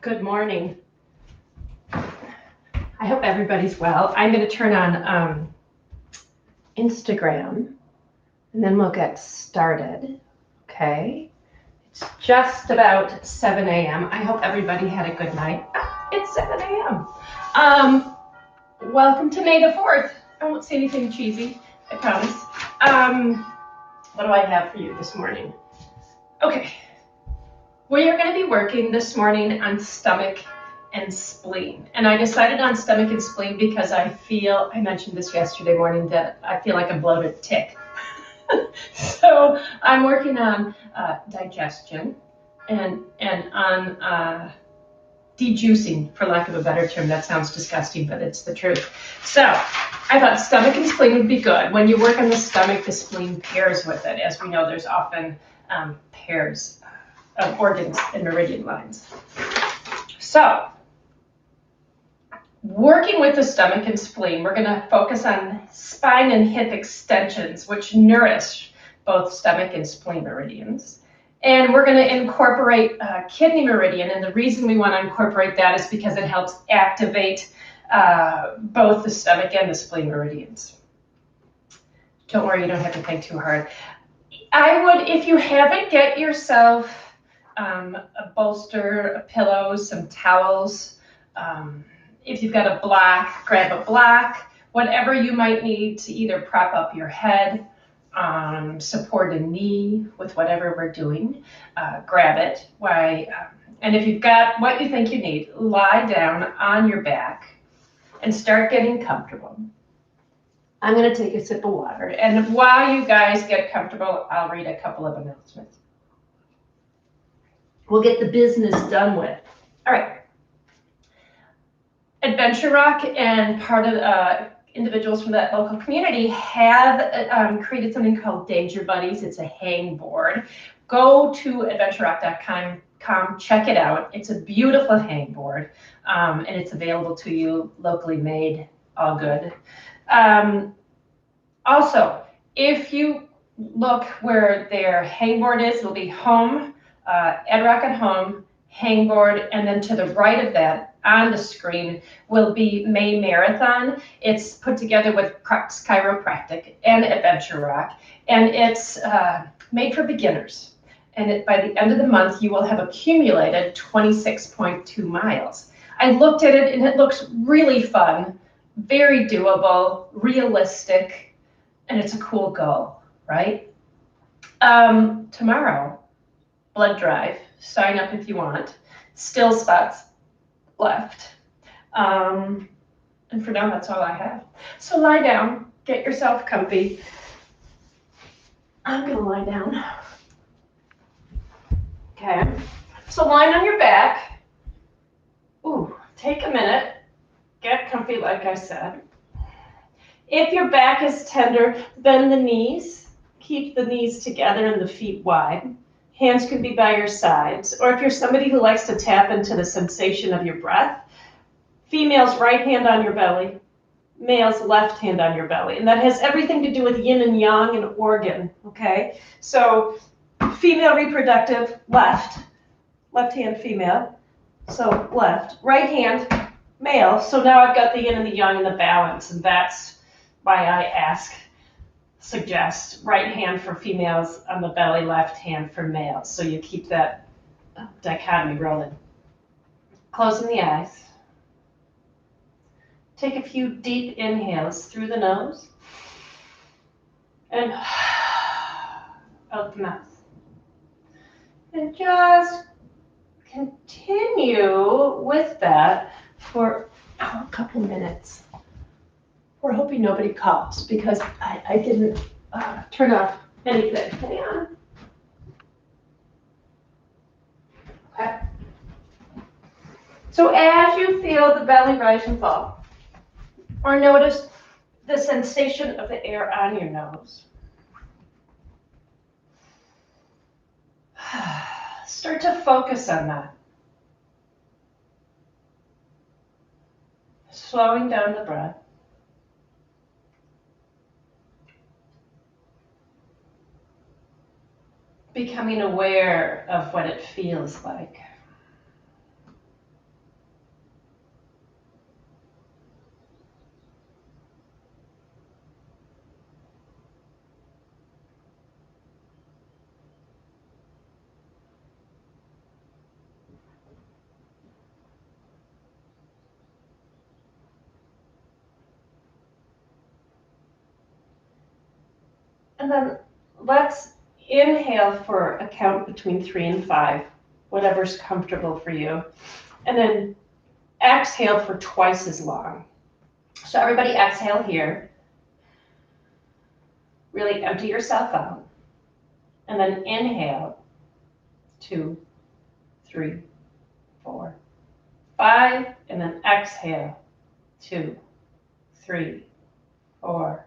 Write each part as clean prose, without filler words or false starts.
Good morning. I hope everybody's well. I'm going to turn on Instagram and then we'll get started. Okay. It's just about 7 a.m. I hope everybody had a good night. It's 7 a.m. Welcome to May the 4th. I won't say anything cheesy, I promise. What do I have for you this morning? Okay. We are going to be working this morning on stomach and spleen. And I decided on stomach and spleen because I mentioned this yesterday morning, that I feel like a bloated tick. So I'm working on digestion and on dejuicing, for lack of a better term. That sounds disgusting, but it's the truth. So I thought stomach and spleen would be good. When you work on the stomach, the spleen pairs with it. As we know, there's often pairs of organs and meridian lines. So, working with the stomach and spleen, we're going to focus on spine and hip extensions, which nourish both stomach and spleen meridians. And we're going to incorporate kidney meridian, and the reason we want to incorporate that is because it helps activate both the stomach and the spleen meridians. Don't worry, you don't have to think too hard. I would, if you haven't, get yourself a bolster, a pillow, some towels. If you've got a block, grab a block. Whatever you might need to either prop up your head, support a knee with whatever we're doing, grab it. And if you've got what you think you need, lie down on your back and start getting comfortable. I'm going to take a sip of water. And while you guys get comfortable, I'll read a couple of announcements. We'll get the business done with. All right. Adventure Rock and part of individuals from that local community have created something called Danger Buddies. It's a hang board. Go to adventurerock.com, check it out. It's a beautiful hang board, and it's available to you, locally made, all good. Also, if you look where their hang board is, it'll be home, Ed Rock at Home, hang board, and then to the right of that on the screen will be May Marathon. It's put together with Crux Chiropractic and Adventure Rock, and it's made for beginners. And by the end of the month, you will have accumulated 26.2 miles. I looked at it, and it looks really fun, very doable, realistic, and it's a cool goal, right? Tomorrow, blood drive. Sign up if you want. Still spots left. And for now, that's all I have. So lie down, get yourself comfy. I'm gonna lie down. Okay, so lying on your back. Ooh, take a minute, get comfy like I said. If your back is tender, bend the knees. Keep the knees together and the feet wide. Hands can be by your sides, or if you're somebody who likes to tap into the sensation of your breath, female's right hand on your belly, male's left hand on your belly. And that has everything to do with yin and yang and organ, okay? So female reproductive, left hand female, so left. Right hand, male, so now I've got the yin and the yang and the balance, and that's why I suggest right hand for females on the belly, left hand for males. So you keep that dichotomy rolling. Closing the eyes. Take a few deep inhales through the nose and out the mouth. And just continue with that for a couple minutes. We're hoping nobody calls because I didn't turn off anything. Hang on. Okay. So as you feel the belly rise and fall, or notice the sensation of the air on your nose, start to focus on that. Slowing down the breath. Becoming aware of what it feels like. And then let's inhale for a count between 3 and 5, whatever's comfortable for you. And then exhale for twice as long. So everybody exhale here. Really empty yourself out. And then inhale, 2, 3, 4, 5. And then exhale, 2, 3, 4,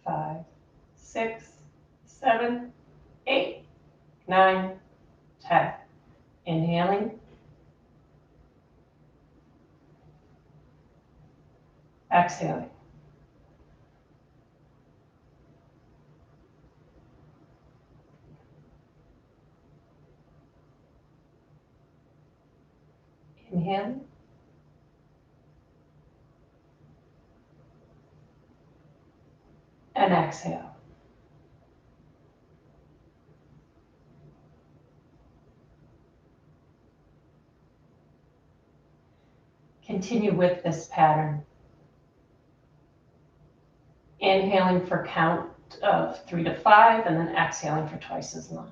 5, 6, 7, 8, 9, 10. Inhaling. Exhaling. Inhale. And exhale. Continue with this pattern. Inhaling for count of 3 to 5, and then exhaling for twice as long.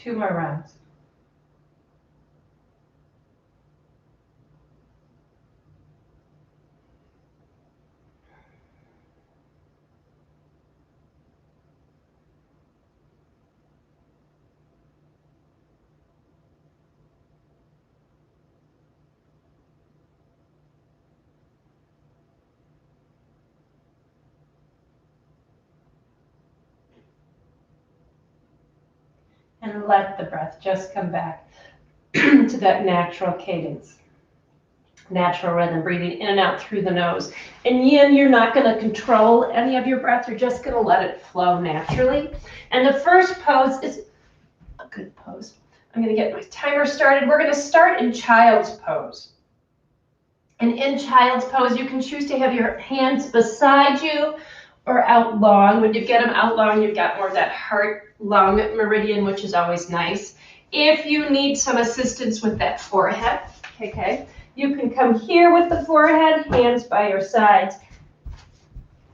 Two more rounds. And let the breath just come back to that natural cadence, natural rhythm, breathing in and out through the nose. And Yin, you're not going to control any of your breath. You're just going to let it flow naturally. And the first pose is a good pose. I'm going to get my timer started. We're going to start in child's pose. And in child's pose, you can choose to have your hands beside you or out long. When you get them out long, you've got more of that heart lung meridian, which is always nice. If you need some assistance with that forehead, okay, you can come here with the forehead, hands by your sides.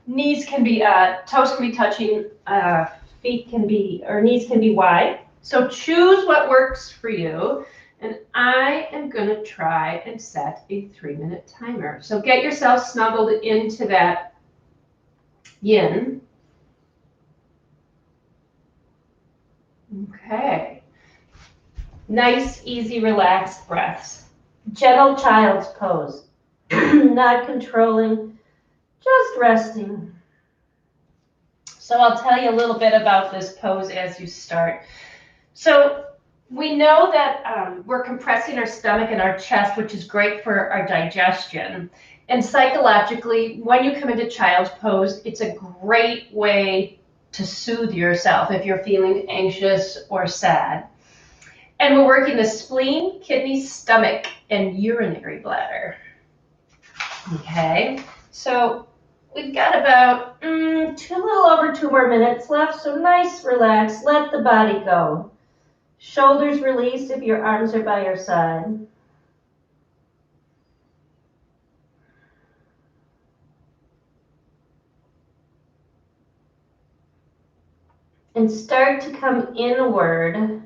Knees can be, toes can be touching, feet can be, or knees can be wide. So choose what works for you. And I am going to try and set a 3-minute timer. So get yourself snuggled into that yin. Okay. Nice, easy, relaxed breaths. Gentle child's pose. Not controlling, just resting. So I'll tell you a little bit about this pose as you start. So we know that we're compressing our stomach and our chest, which is great for our digestion. And psychologically, when you come into child's pose, it's a great way to soothe yourself if you're feeling anxious or sad. And we're working the spleen, kidney, stomach, and urinary bladder. Okay, so we've got about a little over 2 more minutes left. So nice, relax, let the body go. Shoulders released if your arms are by your side. And start to come inward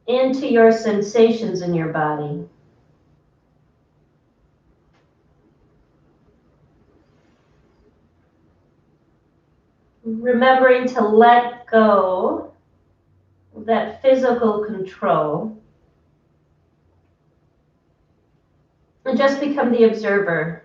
into your sensations in your body. remembering to let go of that physical control and just become the observer.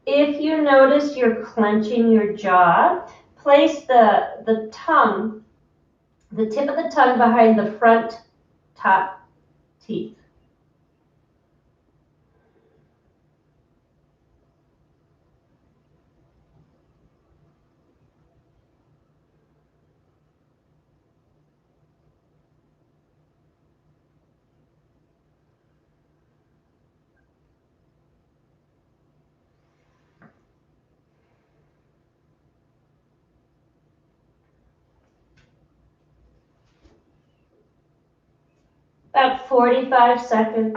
If you notice you're clenching your jaw, place the tongue, the tip of the tongue behind the front top teeth. About 45 seconds.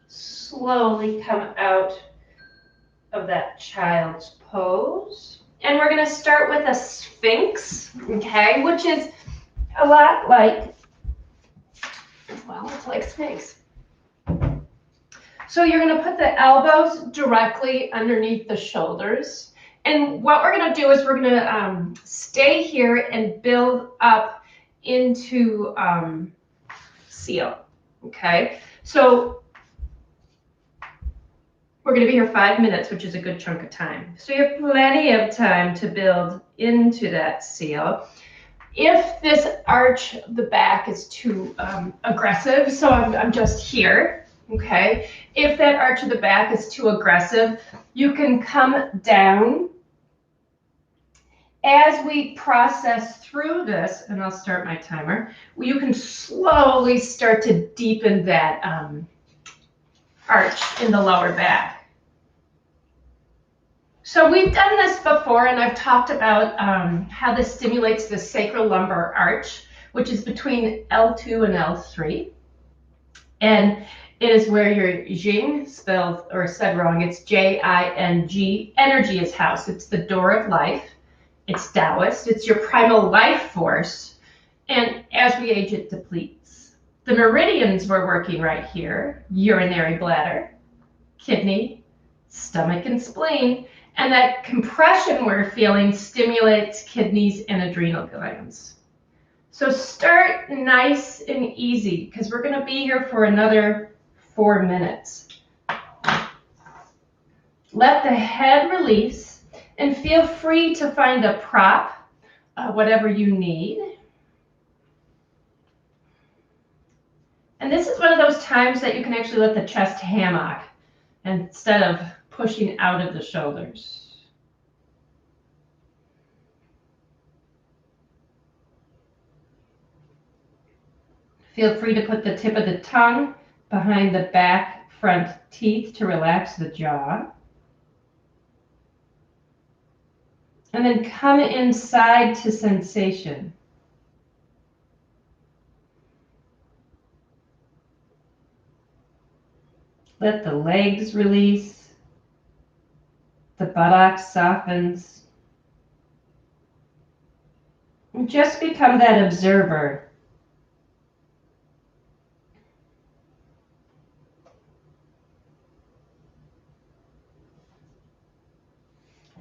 Slowly come out of that child's pose. And we're going to start with a sphinx, okay, which is a lot like, well, it's like sphinx. So you're going to put the elbows directly underneath the shoulders. And what we're going to do is we're going to stay here and build up into seal, okay? So we're going to be here 5 minutes, which is a good chunk of time. So you have plenty of time to build into that seal. If this arch, the back is too aggressive, so I'm just here, okay? If that arch of the back is too aggressive, you can come down. As we process through this, and I'll start my timer, you can slowly start to deepen that arch in the lower back. So we've done this before, and I've talked about how this stimulates the sacrolumbar arch, which is between L2 and L3. And it is where your Jing, spelled or said wrong, it's Jing, energy is housed. It's the door of life. It's Taoist. It's your primal life force. And as we age, it depletes. The meridians we're working right here, urinary bladder, kidney, stomach, and spleen. And that compression we're feeling stimulates kidneys and adrenal glands. So start nice and easy, because we're going to be here for another 4 minutes. Let the head release and feel free to find a prop, whatever you need. And this is one of those times that you can actually let the chest hammock instead of pushing out of the shoulders. Feel free to put the tip of the tongue behind the back front teeth to relax the jaw. And then come inside to sensation. Let the legs release. The buttocks softens. And just become that observer.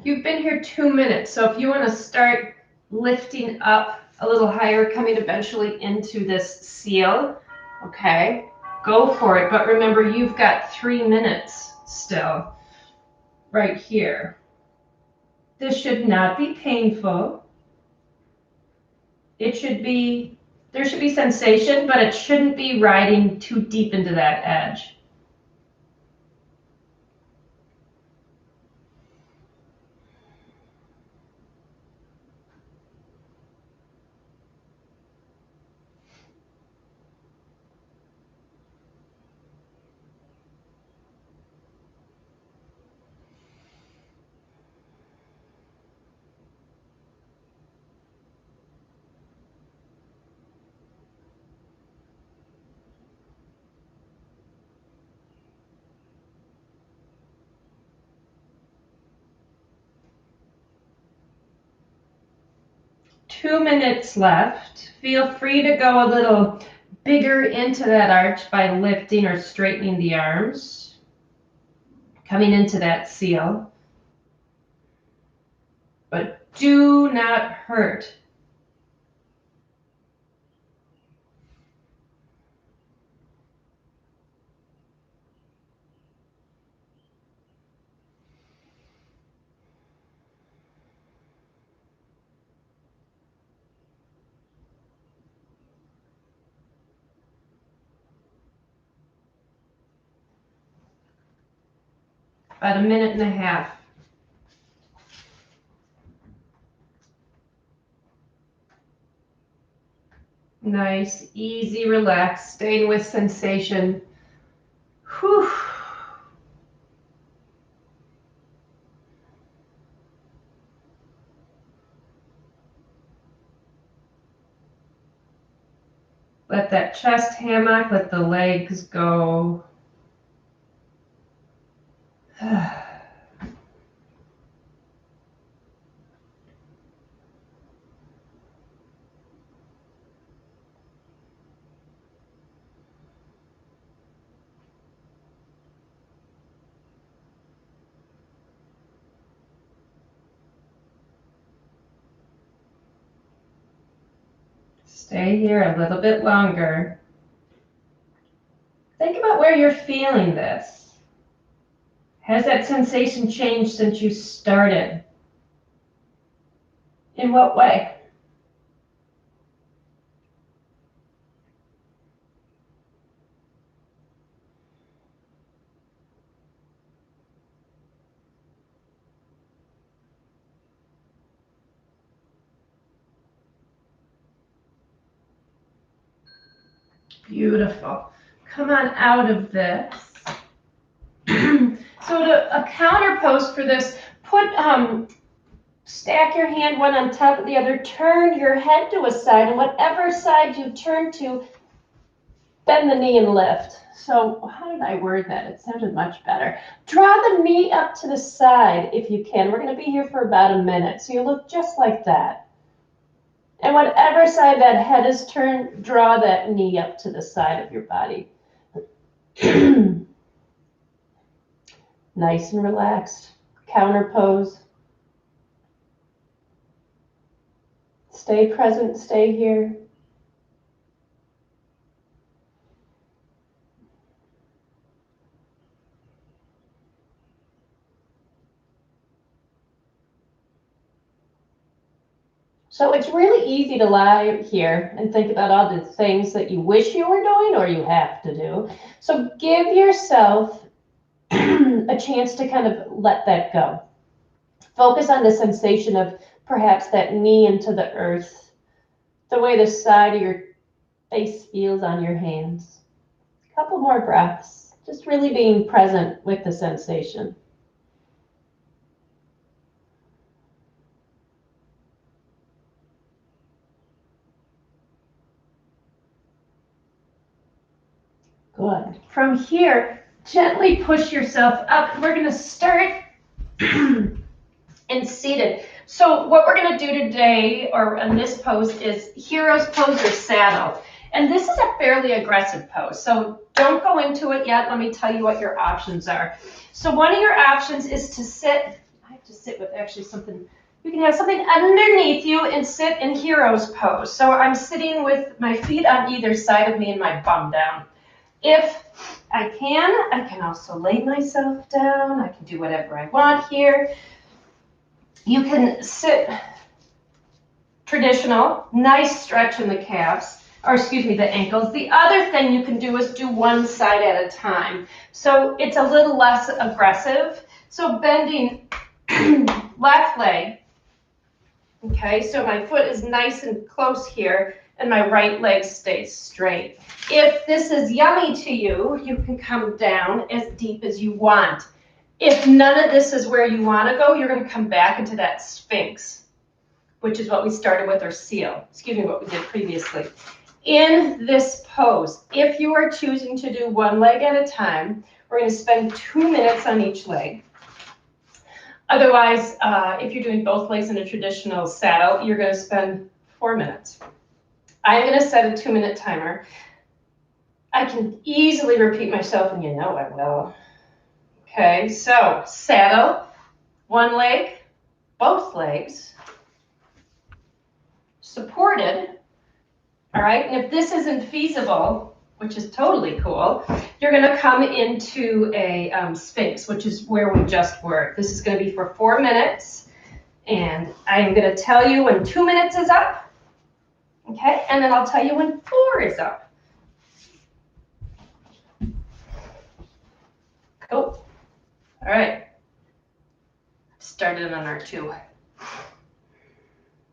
You've been here 2 minutes, so if you want to start lifting up a little higher, coming eventually into this seal, okay, go for it. But remember, you've got 3 minutes still right here. This should not be painful. there should be sensation, but it shouldn't be riding too deep into that edge. Two minutes left. Feel free to go a little bigger into that arch by lifting or straightening the arms. Coming into that seal. But do not hurt. About a minute and a half. Nice, easy, relaxed, staying with sensation. Whew. Let that chest hammock, let the legs go. Stay here a little bit longer. Think about where you're feeling this. Has that sensation changed since you started? In what way? Beautiful. Come on out of this. So a counter pose for this, stack your hand one on top of the other, turn your head to a side, and whatever side you turn to, bend the knee and lift. So how did I word that? It sounded much better. Draw the knee up to the side if you can. We're going to be here for about a minute, so you look just like that. And whatever side that head is turned, draw that knee up to the side of your body. Nice and relaxed. Counter pose. Stay present, stay here. So it's really easy to lie here and think about all the things that you wish you were doing or you have to do. So give yourself a chance to kind of let that go. Focus on the sensation of perhaps that knee into the earth, the way the side of your face feels on your hands. A couple more breaths, just really being present with the sensation. Good. From here, gently push yourself up. We're going to start in seated. So what we're going to do today, or in this pose, is hero's pose or saddle. And this is a fairly aggressive pose, so don't go into it yet. Let me tell you what your options are. So one of your options is to sit. I have to sit with actually something. You can have something underneath you and sit in hero's pose. So I'm sitting with my feet on either side of me and my bum down. If I can also lay myself down. I can do whatever I want here. You can sit Traditional, nice stretch in the calves, or excuse me, the ankles. The other thing you can do is do one side at a time. So it's a little less aggressive. So bending left leg, okay, so my foot is nice and close here, and my right leg stays straight. If this is yummy to you, you can come down as deep as you want. If none of this is where you want to go, you're going to come back into that Sphinx, which is what we started with, or seal. Excuse me, what we did previously. In this pose, if you are choosing to do one leg at a time, we're going to spend 2 minutes on each leg. Otherwise, if you're doing both legs in a traditional saddle, you're going to spend 4 minutes. I'm going to set a 2-minute timer. I can easily repeat myself, and you know I will. Okay, so saddle, one leg, both legs, supported. All right, and if this isn't feasible, which is totally cool, you're going to come into a Sphinx, which is where we just were. This is going to be for 4 minutes, and I'm going to tell you when 2 minutes is up, okay, and then I'll tell you when 4 is up. Cool. All right. Started on our 2.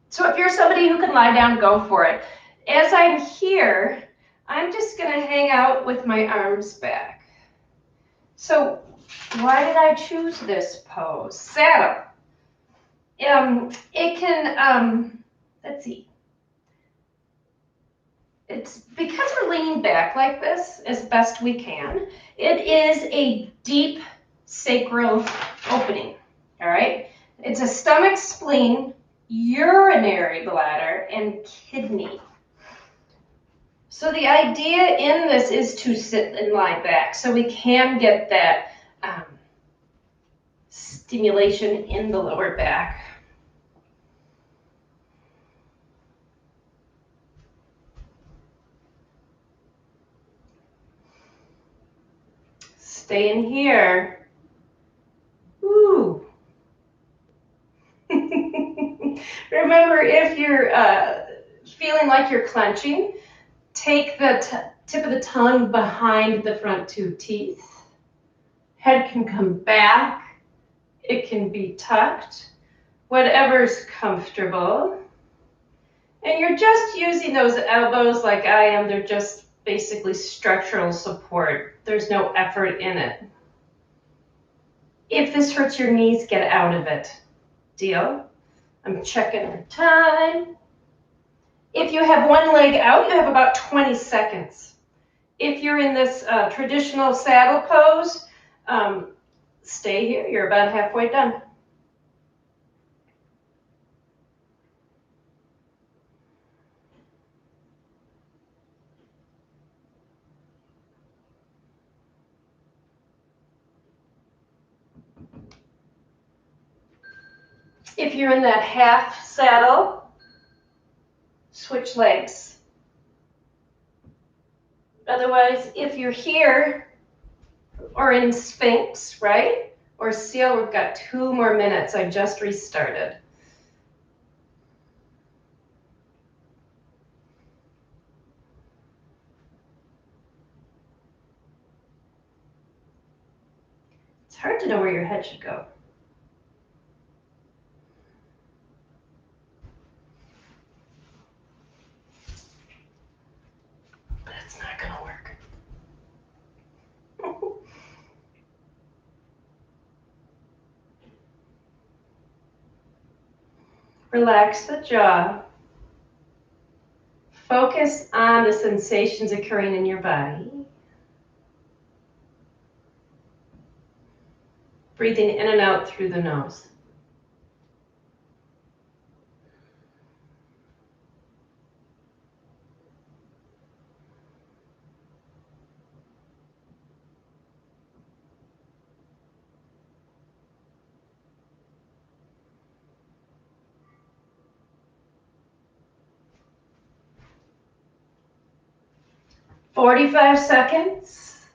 So if you're somebody who can lie down, go for it. As I'm here, I'm just going to hang out with my arms back. So why did I choose this pose? Saddle. It can, let's see. It's because we're leaning back like this as best we can. It is a deep sacral opening, all right? It's a stomach, spleen, urinary bladder, and kidney. So the idea in this is to sit and lie back so we can get that stimulation in the lower back. Stay in here. Woo. Remember, if you're feeling like you're clenching, take the tip of the tongue behind the front 2 teeth. Head can come back. It can be tucked. Whatever's comfortable. And you're just using those elbows like I am. They're just basically structural support. There's no effort in it. If this hurts your knees, get out of it. Deal? I'm checking our time. If you have one leg out, you have about 20 seconds. If you're in this traditional saddle pose, stay here. You're about halfway done. If you're in that half saddle, switch legs. Otherwise, if you're here or in Sphinx, right, or seal, we've got 2 more minutes. I just restarted. It's hard to know where your head should go. That's not going to work. Relax the jaw. Focus on the sensations occurring in your body. Breathing in and out through the nose. "45 seconds.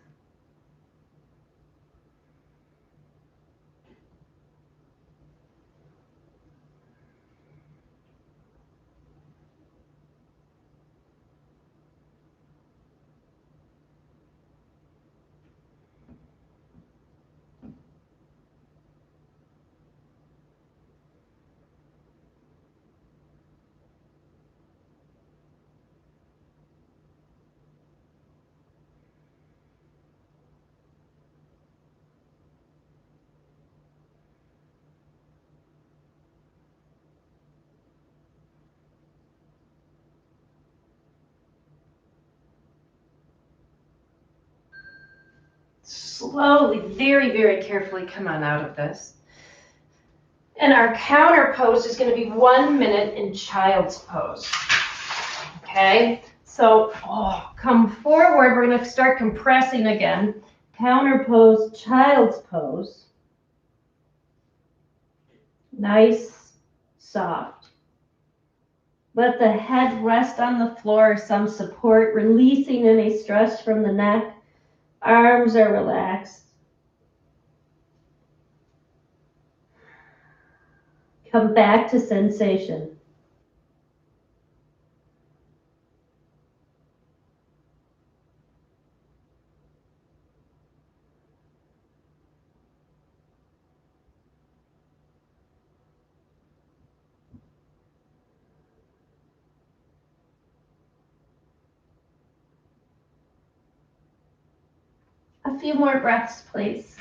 slowly, very, very carefully come on out of this. And our counter pose is going to be 1 minute in child's pose. Okay? So, come forward. We're going to start compressing again. Counter pose, child's pose. Nice, soft. Let the head rest on the floor, some support, releasing any stress from the neck. Arms are relaxed. Come back to sensation. A few more breaths, please.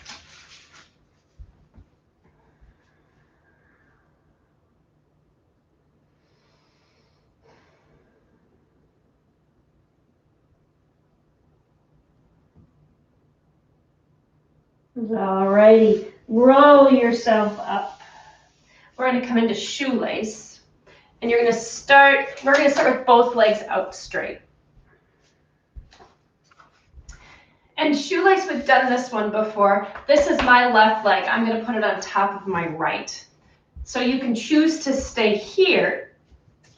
Alrighty, roll yourself up. We're going to come into shoelace, and we're going to start with both legs out straight. And shoelace, we've done this one before. This is my left leg. I'm going to put it on top of my right. So you can choose to stay here,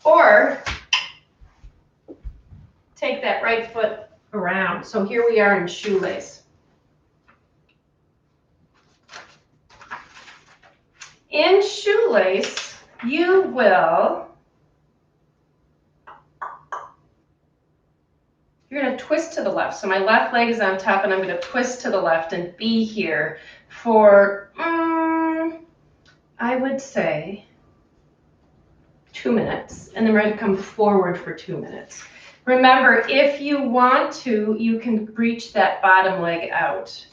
or take that right foot around. So here we are in shoelace. In shoelace, you're going to twist to the left. So my left leg is on top, and I'm going to twist to the left and be here for, I would say, 2 minutes. And then we're going to come forward for 2 minutes. Remember, if you want to, you can reach that bottom leg out.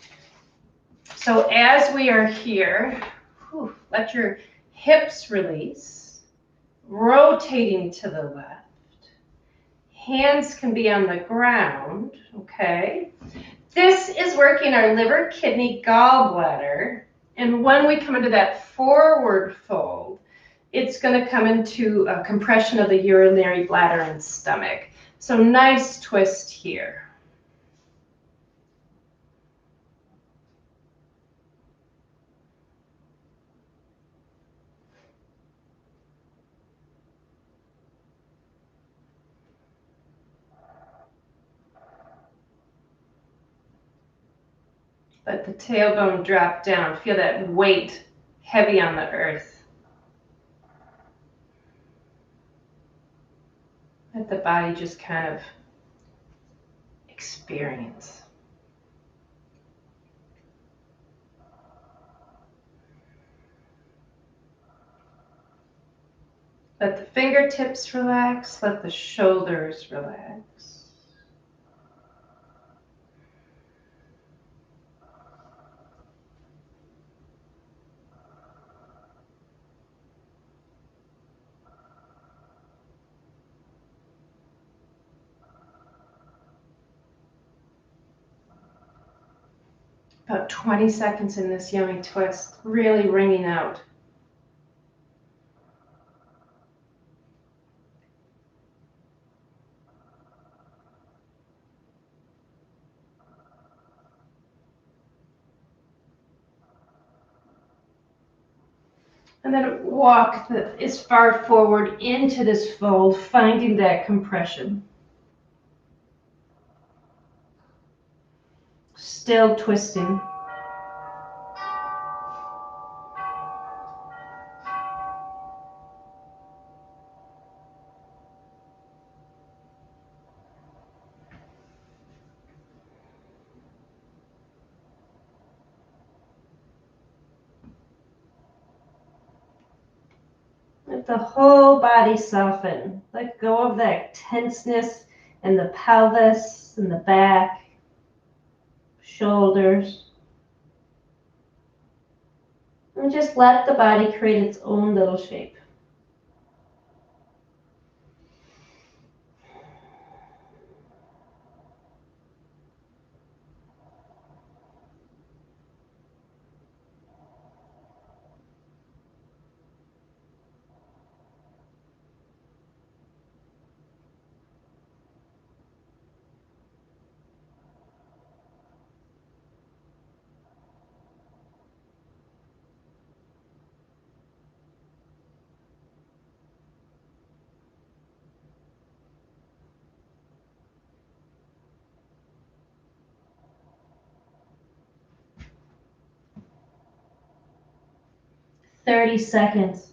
So as we are here, let your hips release, rotating to the left. Hands can be on the ground, okay? This is working our liver, kidney, gallbladder. And when we come into that forward fold, it's going to come into a compression of the urinary bladder and stomach. So nice twist here. Let the tailbone drop down. Feel that weight heavy on the earth. Let the body just kind of experience. Let the fingertips relax. Let the shoulders relax. About 20 seconds in this yummy twist, really ringing out. And then walk as far forward into this fold, finding that compression. Still twisting. Let the whole body soften. Let go of that tenseness in the pelvis and the back, shoulders. And just let the body create its own little shape. 30 seconds.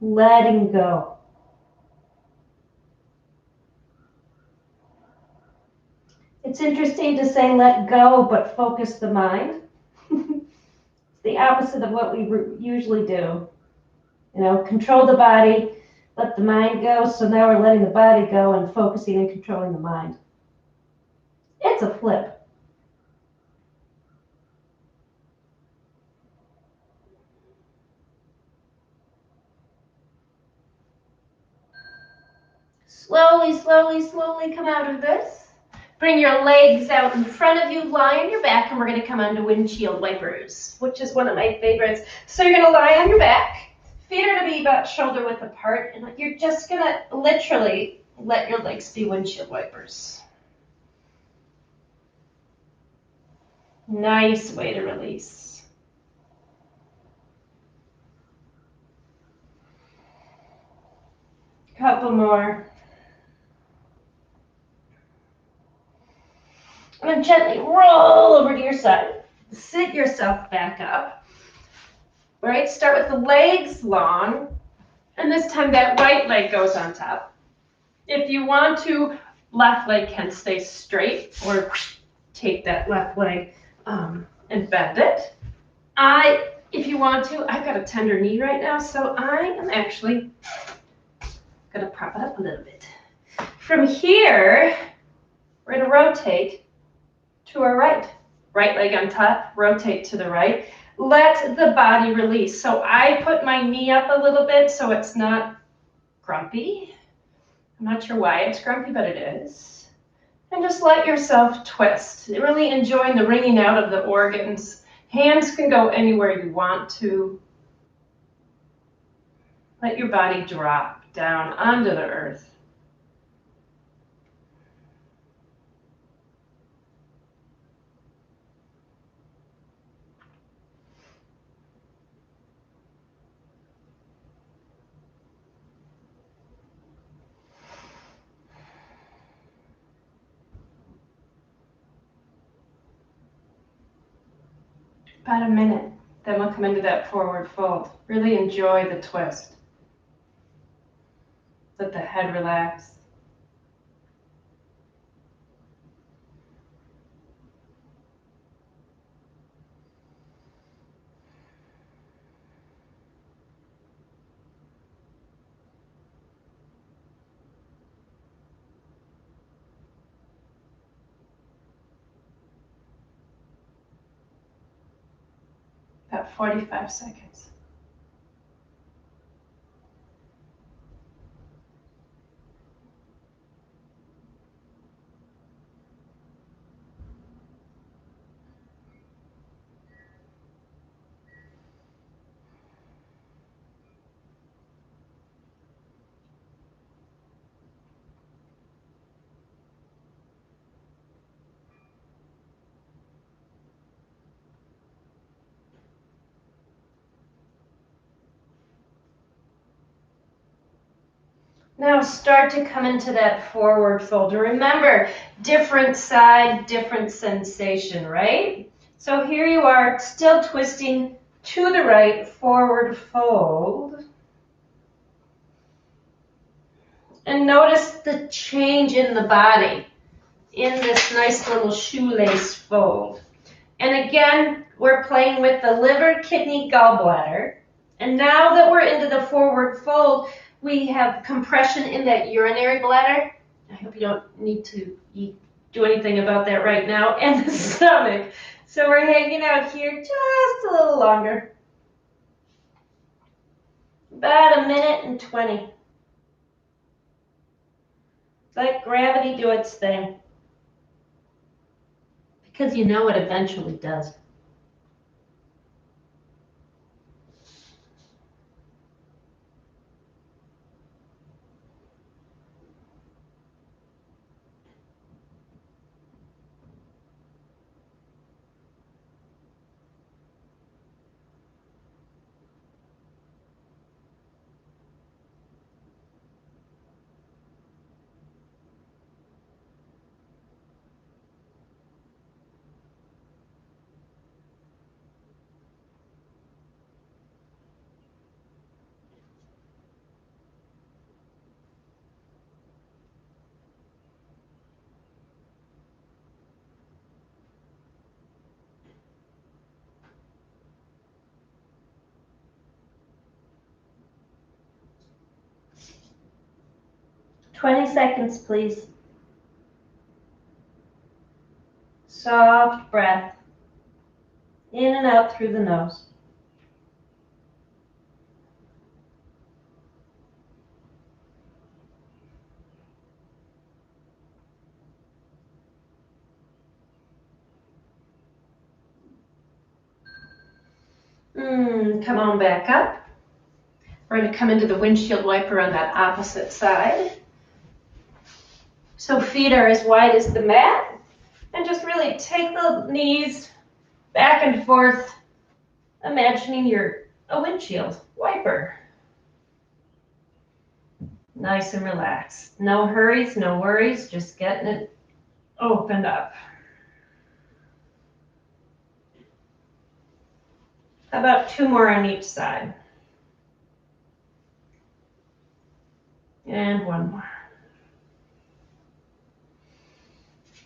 Letting go. It's interesting to say let go, but focus the mind. It's the opposite of what we usually do. Control the body, let the mind go. So now we're letting the body go and focusing and controlling the mind. It's a flip. Slowly, slowly, slowly come out of this. Bring your legs out in front of you, lie on your back, and we're going to come onto windshield wipers, which is one of my favorites. So you're going to lie on your back. Feet are going to be about shoulder width apart, and you're just going to literally let your legs be windshield wipers. Nice way to release. Couple more. And then gently roll over to your side. Sit yourself back up. All right, start with the legs long. And this time that right leg goes on top. If you want to, left leg can stay straight, or take that left leg and bend it. If you want to, I've got a tender knee right now, so I am actually going to prop it up a little bit. From here, we're going to rotate to our right. Right leg on top, rotate to the right. Let the body release. So I put my knee up a little bit so it's not grumpy. I'm not sure why it's grumpy, but it is. And just let yourself twist. Really enjoying the wringing out of the organs. Hands can go anywhere you want to. Let your body drop down onto the earth. About a minute. Then we'll come into that forward fold. Really enjoy the twist. Let the head relax. About 45 seconds. Now start to come into that forward fold. Remember, different side, different sensation, right? So here you are, still twisting to the right, forward fold. And notice the change in the body in this nice little shoelace fold. And again, we're playing with the liver, kidney, gallbladder. And now that we're into the forward fold, we have compression in that urinary bladder. I hope you don't need to do anything about that right now. And the stomach. So we're hanging out here just a little longer. About a minute and 20. Let gravity do its thing. Because you know it eventually does. 20 seconds, please. Soft breath. In and out through the nose. Come on back up. We're going to come into the windshield wiper on that opposite side. So feet are as wide as the mat. And just really take the knees back and forth, imagining you're a windshield wiper. Nice and relaxed. No hurries, no worries, just getting it opened up. How about 2 more on each side? And 1 more.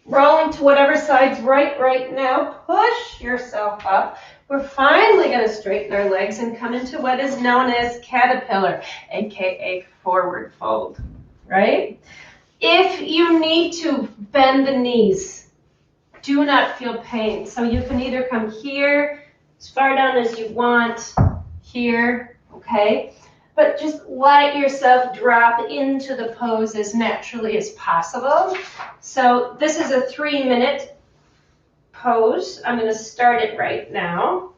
Rolling to whatever side's right now. Push yourself up. We're finally going to straighten our legs and come into what is known as caterpillar, aka forward fold, right? If you need to bend the knees, do not feel pain. So you can either come here, as far down as you want, here, okay? But just let yourself drop into the pose as naturally as possible. So this is a 3-minute pose. I'm going to start it right now.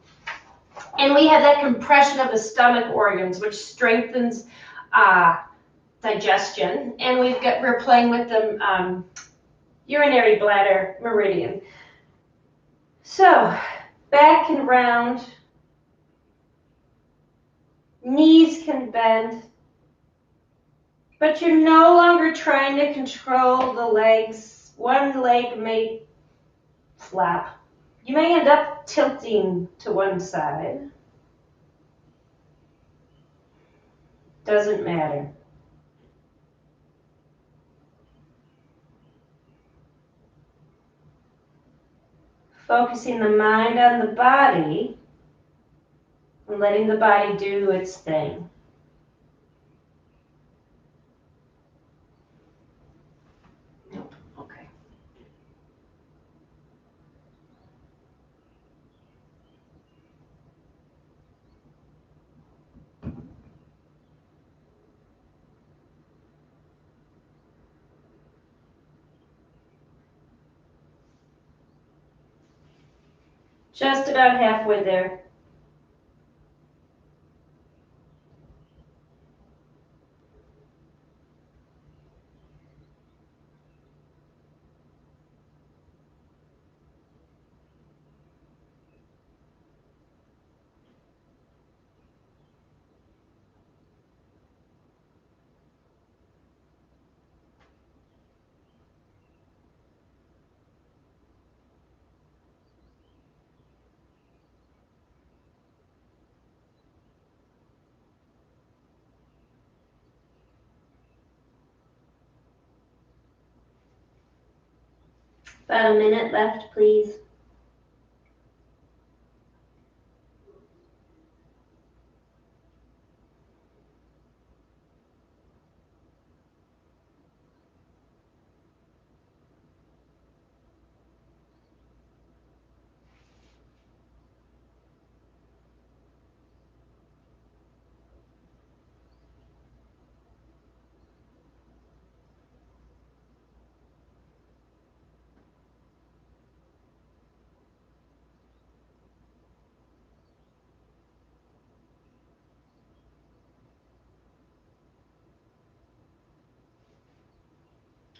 And we have that compression of the stomach organs, which strengthens digestion. And we're playing with the urinary bladder meridian. So back and round. Knees can bend, but you're no longer trying to control the legs. One leg may flap. You may end up tilting to one side. Doesn't matter. Focusing the mind on the body and letting the body do its thing. Nope. Okay. Just about halfway there. About a minute left, please.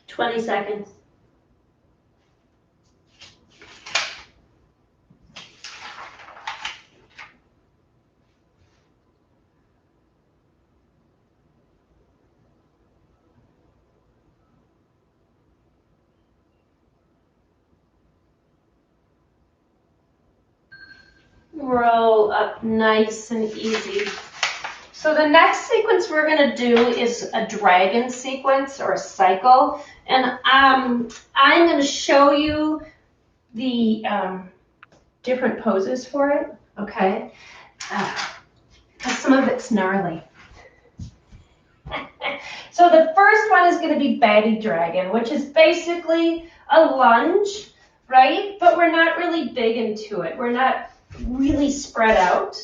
$20 seconds. Roll up nice and easy. So the next sequence we're going to do is a dragon sequence or a cycle. And I'm going to show you the different poses for it, okay? Because some of it's gnarly. So the first one is going to be baby dragon, which is basically a lunge, right? But we're not really big into it. We're not really spread out.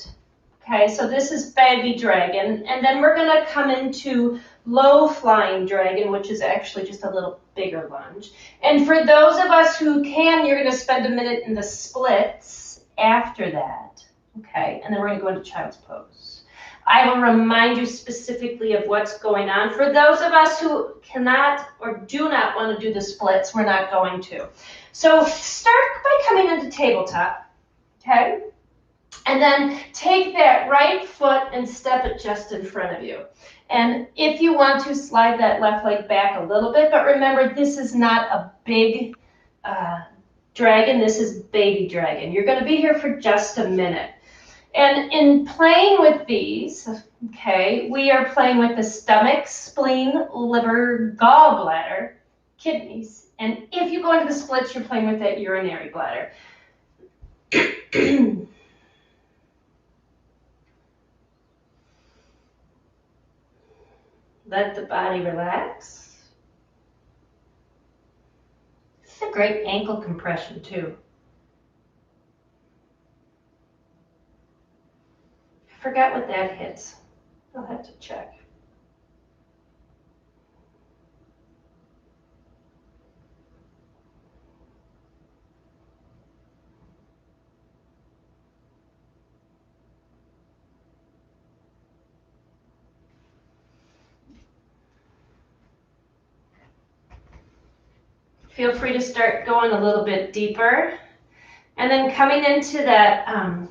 Okay, so this is baby dragon. And then we're going to come into low flying dragon, which is actually just a little bigger lunge. And for those of us who can, you're going to spend a minute in the splits after that. Okay, and then we're going to go into child's pose. I will remind you specifically of what's going on. For those of us who cannot or do not want to do the splits, we're not going to. So start by coming into tabletop, okay? And then take that right foot and step it just in front of you. And if you want to, slide that left leg back a little bit, but remember, this is not a big dragon. This is baby dragon. You're going to be here for just a minute. And in playing with these, okay, we are playing with the stomach, spleen, liver, gallbladder, kidneys. And if you go into the splits, you're playing with that urinary bladder. Let the body relax. It's a great ankle compression too. I forgot what that hits. I'll have to check. Feel free to start going a little bit deeper. And then coming into that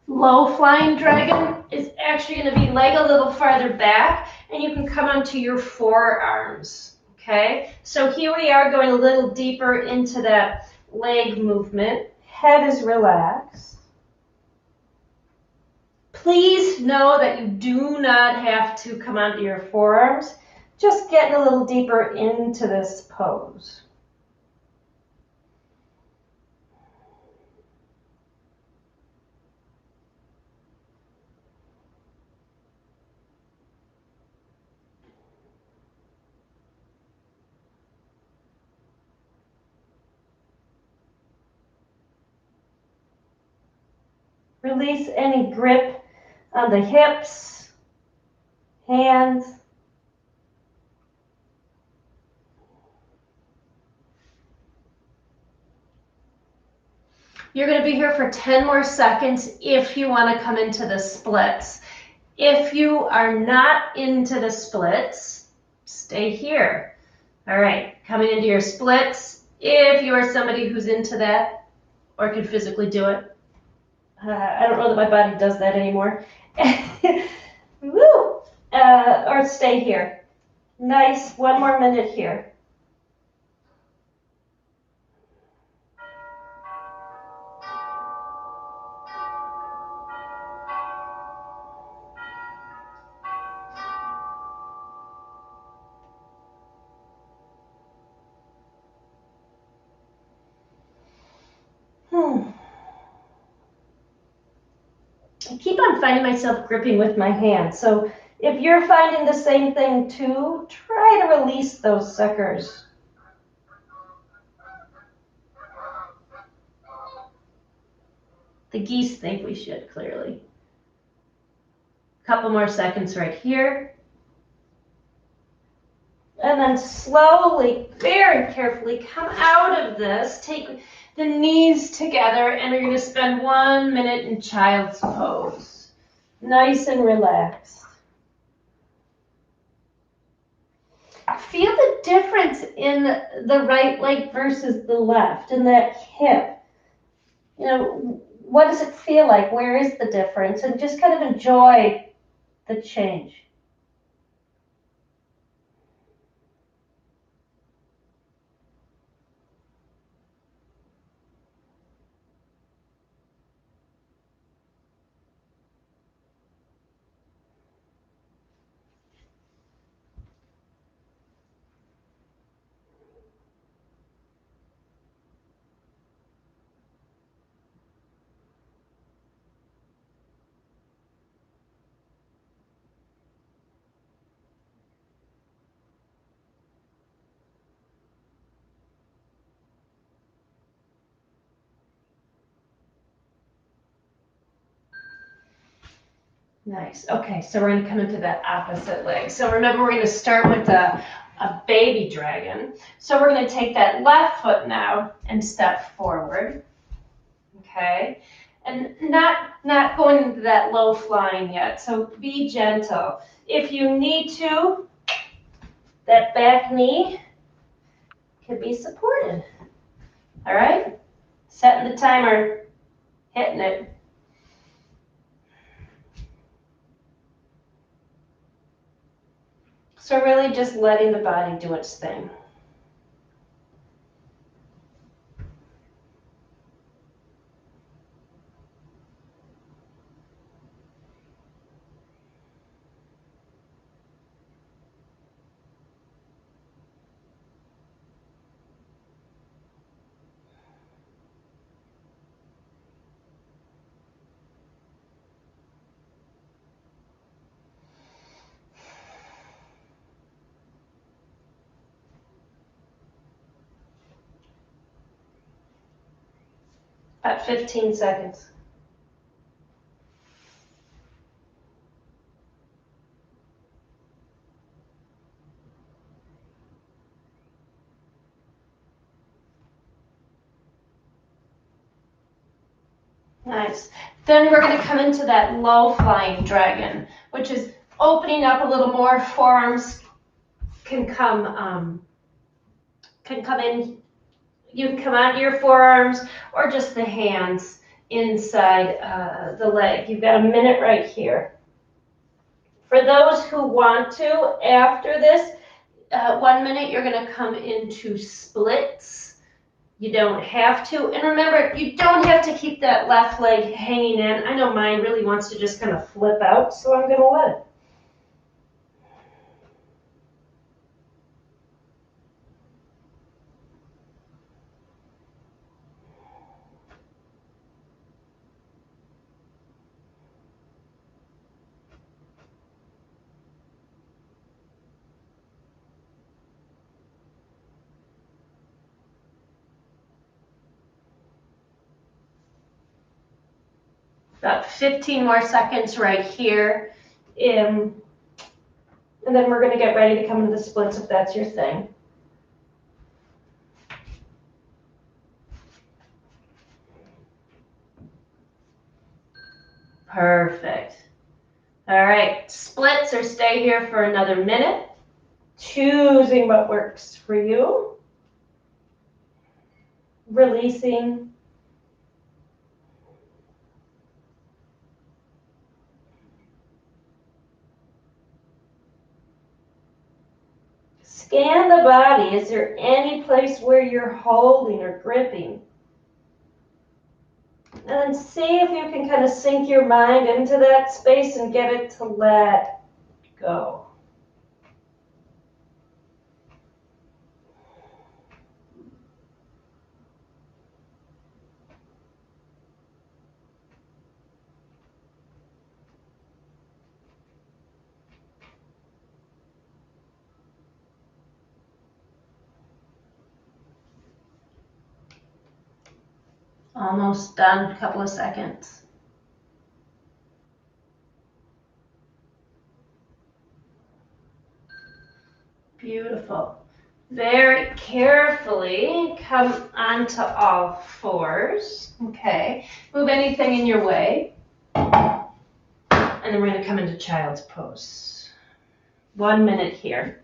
low flying dragon is actually going to be leg a little farther back, and you can come onto your forearms. Okay, so here we are going a little deeper into that leg movement. Head is relaxed. Please know that you do not have to come onto your forearms. Just getting a little deeper into this pose. Release any grip on the hips, hands. You're going to be here for 10 more seconds if you want to come into the splits. If you are not into the splits, stay here. All right, coming into your splits. If you are somebody who's into that or can physically do it. I don't know that my body does that anymore. Woo! Or stay here. Nice, 1 more minute here. I keep on finding myself gripping with my hands. So if you're finding the same thing too, try to release those suckers. The geese think we should, clearly. Couple more seconds right here. And then slowly, very carefully, come out of this. Take the knees together, and we're going to spend 1 minute in child's pose. Nice and relaxed. Feel the difference in the right leg versus the left, in that hip. You know, what does it feel like? Where is the difference? And just kind of enjoy the change. Nice. Okay, so we're going to come into that opposite leg. So remember, we're going to start with a baby dragon. So we're going to take that left foot now and step forward. Okay, and not going into that low flying yet. So be gentle. If you need to, that back knee can be supported. All right, setting the timer, hitting it. So really just letting the body do its thing. About 15 seconds. Nice. Then we're going to come into that low flying dragon, which is opening up a little more. Forearms can come in. You can come onto your forearms or just the hands inside the leg. You've got a minute right here. For those who want to, after this 1 minute, you're going to come into splits. You don't have to. And remember, you don't have to keep that left leg hanging in. I know mine really wants to just kind of flip out, so I'm going to let it. About 15 more seconds right here. And then we're going to get ready to come into the splits if that's your thing. Perfect. All right, splits or stay here for another minute. Choosing what works for you. Releasing. Scan the body. Is there any place where you're holding or gripping? And then see if you can kind of sink your mind into that space and get it to let go. Almost done, a couple of seconds. Beautiful. Very carefully come onto all fours. Okay. Move anything in your way. And then we're going to come into child's pose. 1 minute here.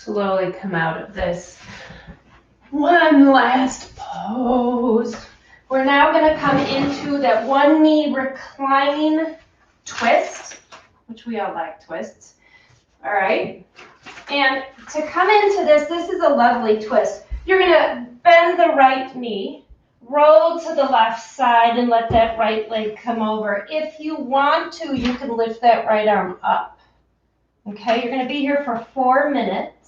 slowly come out of this. One last pose. We're now going to come into that one knee recline twist, which we all like twists. All right. And to come into this is a lovely twist. You're going to bend the right knee, roll to the left side, and let that right leg come over. If you want to, you can lift that right arm up. Okay, you're going to be here for 4 minutes.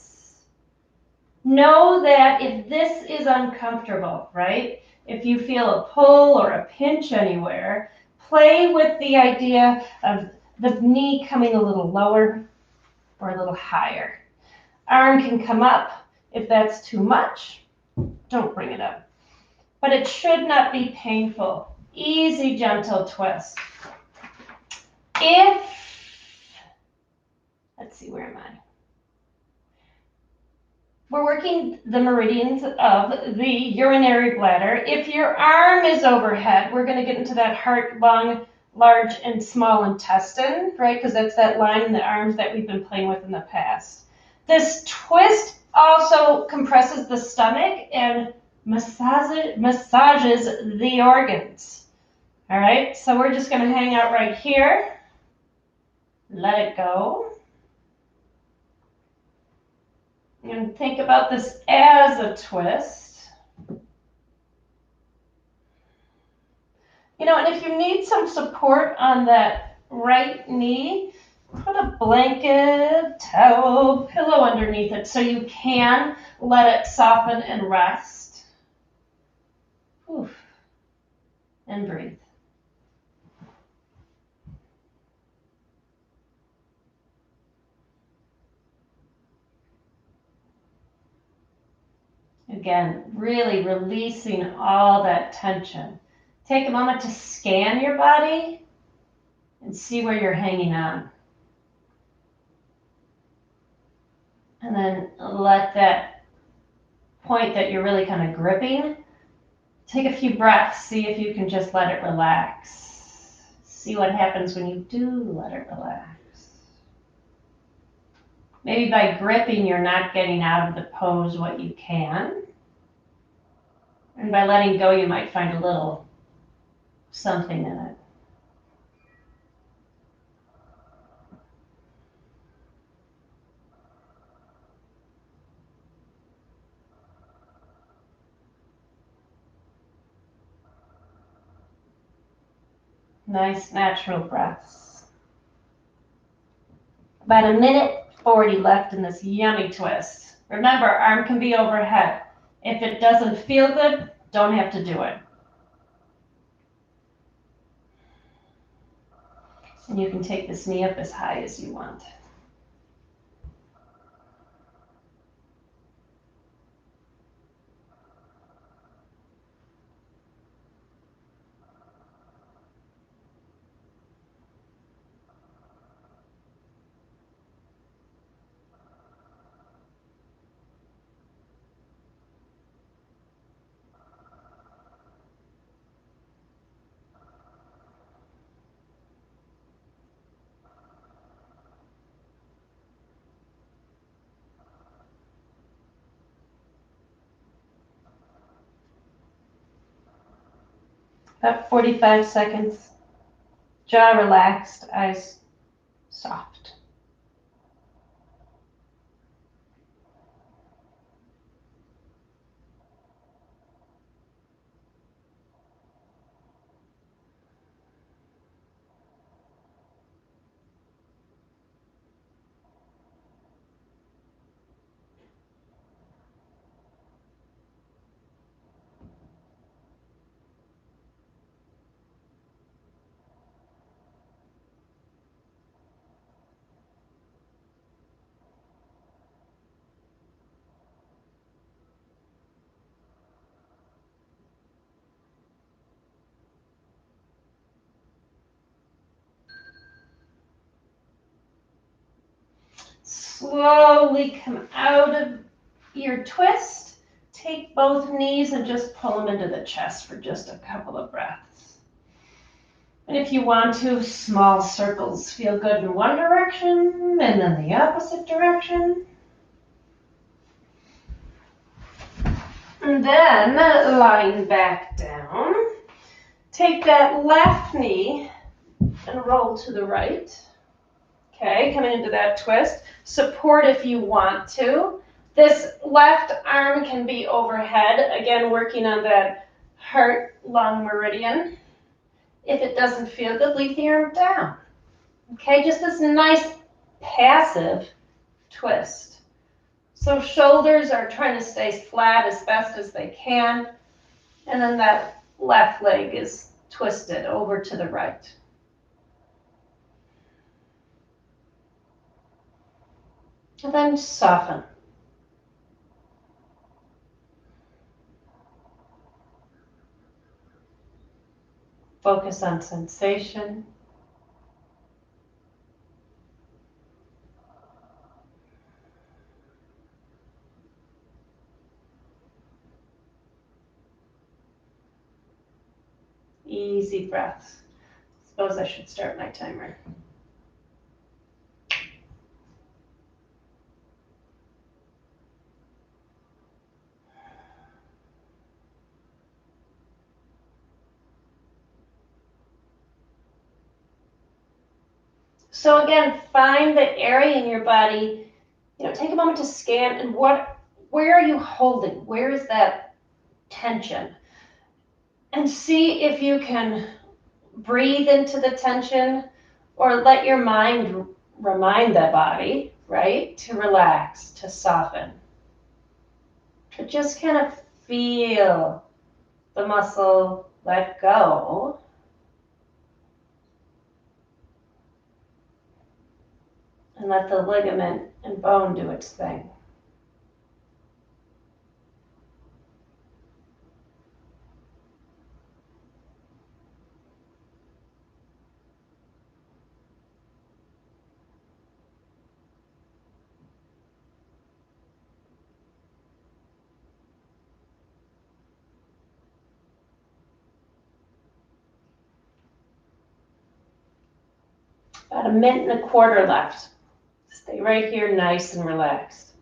Know that if this is uncomfortable, right? If you feel a pull or a pinch anywhere, play with the idea of the knee coming a little lower or a little higher. Arm can come up. If that's too much, don't bring it up. But it should not be painful. Easy, gentle twist. Let's see, where am I? We're working the meridians of the urinary bladder. If your arm is overhead, we're going to get into that heart, lung, large, and small intestine, right? Because that's that line in the arms that we've been playing with in the past. This twist also compresses the stomach and massages the organs. All right, so we're just going to hang out right here. Let it go. And think about this as a twist. You know, and if you need some support on that right knee, put a blanket, towel, pillow underneath it so you can let it soften and rest. Oof. And breathe. Again, really releasing all that tension. Take a moment to scan your body and see where you're hanging on. And then let that point that you're really kind of gripping, take a few breaths. See if you can just let it relax. See what happens when you do let it relax. Maybe by gripping, you're not getting out of the pose what you can. And by letting go, you might find a little something in it. Nice natural breaths. About 1:40 left in this yummy twist. Remember, arm can be overhead. If it doesn't feel good, don't have to do it. And you can take this knee up as high as you want. About 45 seconds. Jaw relaxed, eyes soft. Slowly come out of your twist. Take both knees and just pull them into the chest for just a couple of breaths. And if you want to, small circles feel good in one direction and then the opposite direction. then lying back down, take that left knee and roll to the right. Okay, coming into that twist. Support if you want to. This left arm can be overhead, again, working on that heart-lung meridian. If it doesn't feel good, leave the arm down. Okay, just this nice passive twist. So shoulders are trying to stay flat as best as they can. And then that left leg is twisted over to the right. And then soften. Focus on sensation. Easy breaths. Suppose I should start my timer. So again, find the area in your body, take a moment to scan and where are you holding? Where is that tension? And see if you can breathe into the tension or let your mind remind the body, right, to relax, to soften. To just kind of feel the muscle let go. And let the ligament and bone do its thing. About a minute and a quarter left. Stay right here, nice and relaxed.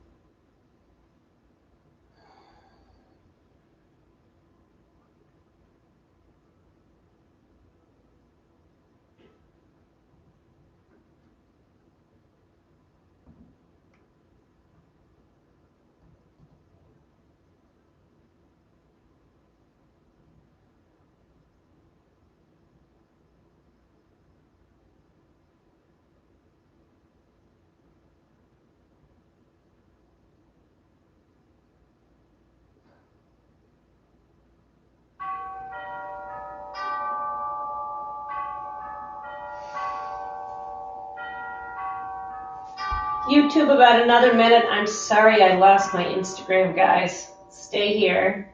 YouTube about another minute. I'm sorry I lost my Instagram, guys. Stay here.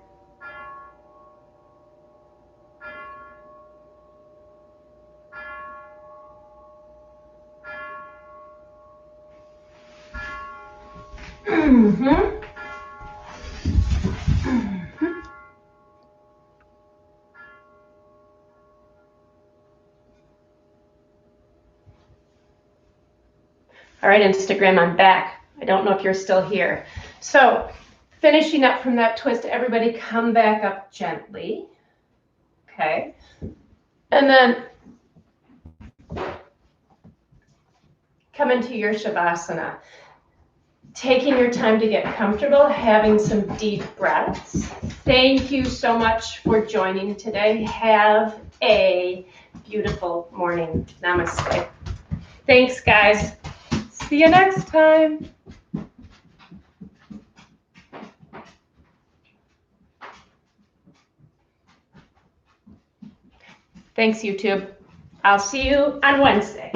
All right, Instagram, I'm back. I don't know if you're still here. So finishing up from that twist, everybody come back up gently. Okay. And then come into your Shavasana. Taking your time to get comfortable, having some deep breaths. Thank you so much for joining today. Have a beautiful morning. Namaste. Thanks, guys. See you next time. Thanks, YouTube. I'll see you on Wednesday.